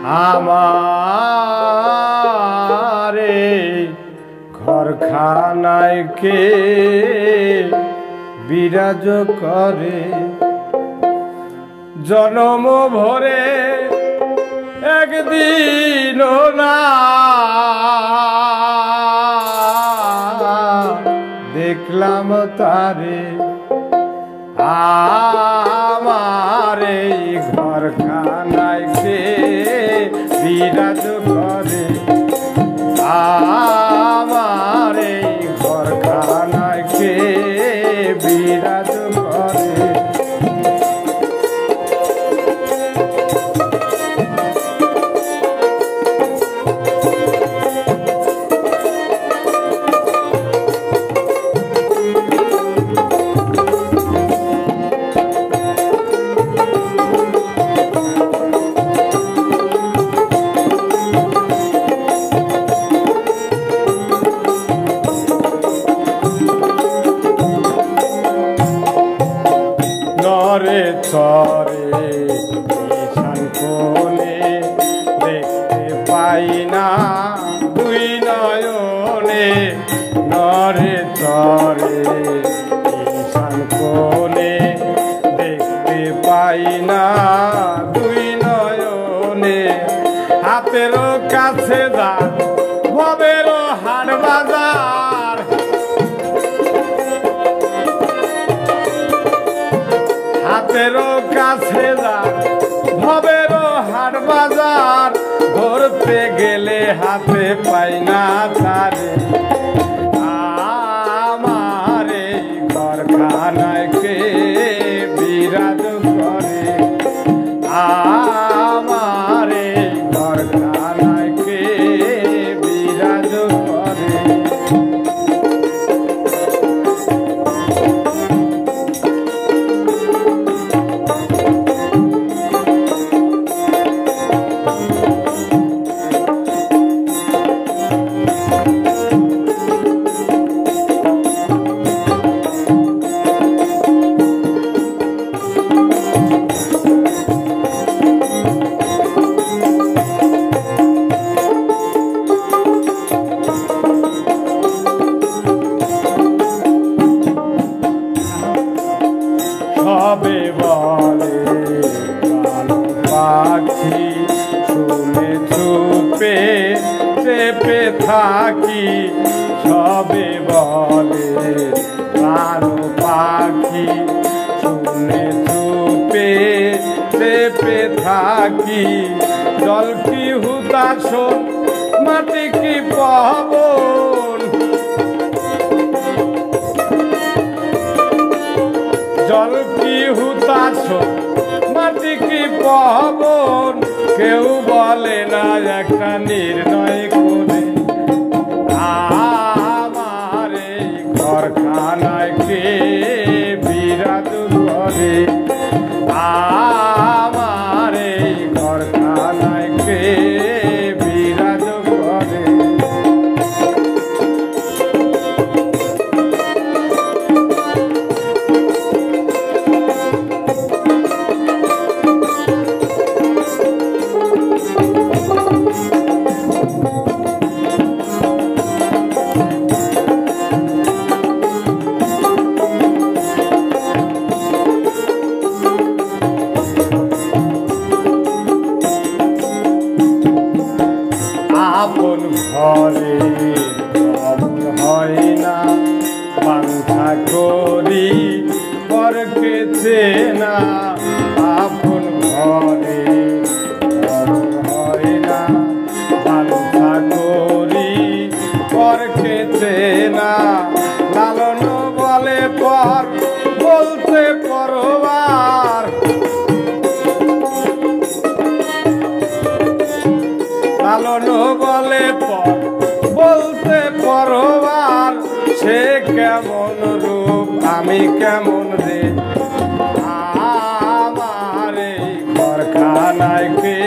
আমারে ঘরখানায় কে বিরাজ করে জনম ভরে একদিন না দেখলাম তারে আমারে ঘরখানায় কে বিরাজ করে আমারে ঘরখানায় কে বিরাজ করে নরে চরে ঈশান কোণে দেখতে পাই না দুই নয়নে নরে চরে ঈশান কোণে দেখতে পাই না দুই নয়নে হাতেরও কাছে যা ভবেরও হাট বাজার হাতেরও কাছে যা ভবেরও হাট বাজার ধরতে গেলে হাতে পাই না তারে আমারে ঘরখানায় কে বিরাজ করে আমারে ঘরখানায় কে বিরাজ করে সবে বলে কালো পাখি শুনে চুপে চেপে থাকি সবে বলে কালো পাখি শুনে চুপে চেপে থাকি জল কি হুতাশন মাটি কি পাবন জল কি হুতাশ মাটি কি পাবন কেউ বলে না একটা নির্ণয় করে আমারে ঘরখানায় কে বিরাজ করে আমারে ঘরখানায় কে বিরাজ করে আপন ঘরে খবর হয় না বান্ধা করি পরকে চেনা আপন ঘরে খবর হয় না বান্ধা করি পরকে চেনা লালন বলে পর বলতে পরবার লালন বলে পর বলতে পরবার সে কেমন রূপ আমি কেমন রে আমারে ঘরখানায় কে